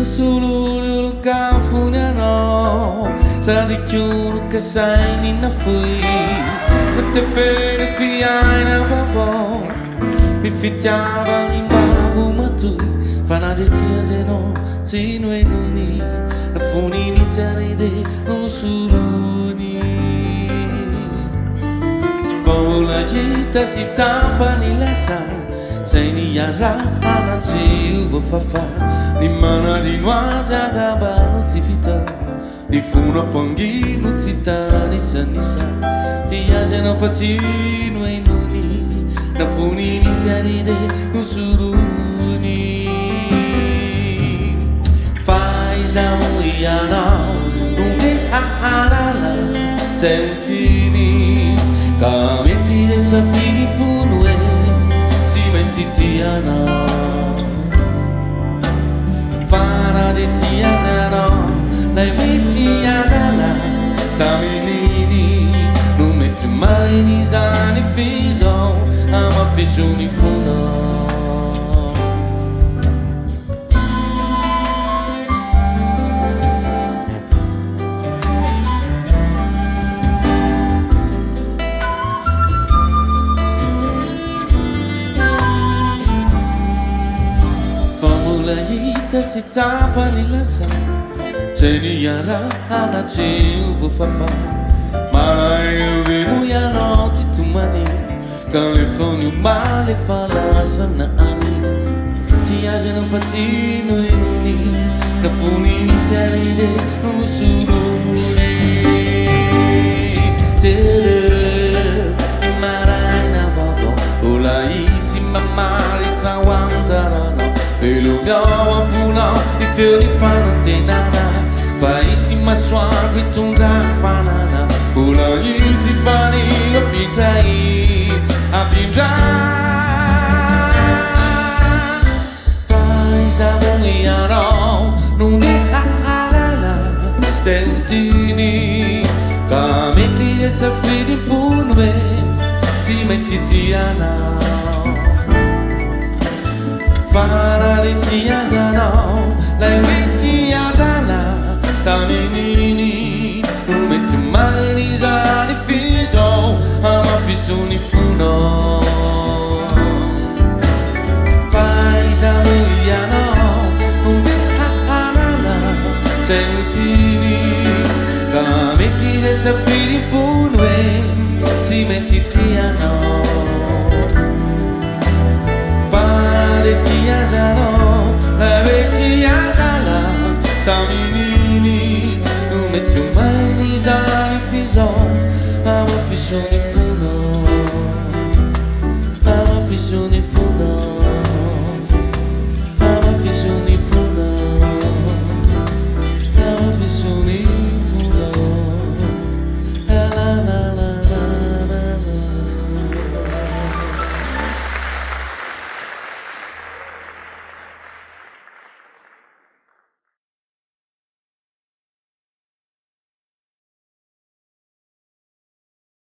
Sululu ka funyano sa di chiuno che sai in fui non te fede fi Aina bavo mi fitava in babu ma tu fana di tiese no si noi nuni na funi mi taride no suluni vola gita si tampa ni la sa sei ni yara ananzi uvo fafa ni mana di nuasa gaba non si fita di funo ponghi non si ta ni sa ti ase no fatino e nuni na funi ni tiaride non suruni fai sa muia no non che la sentini kameti de sa fini punue ti menzitiana Fana de tiazano, dai viti adala, taminini, non metti mai ni sani fiso, ama fiso ni funo. Si tapa ni lasa se ni yara ana ci uvo fafa ma io vivo ya no ti tu mani California male fa la sana ani ti age no fatino e nuni na funi ni seride usudune Maraina vavo ola isi mamari trawanzara e lo gava pula i fiori fanno tenana vai si ma suavi tunga fanana pula si fani lo fitrai a fitra fai sa buoniano non è la sentini come ti sa fidi punve si metti tiana Fana di tiazano, lei metti adala, taminini, non metti mai di sani fiso, ama fiso ni funo. Paisa muiano, non metti adala, sentini, come metti de sapiri punwe, si metti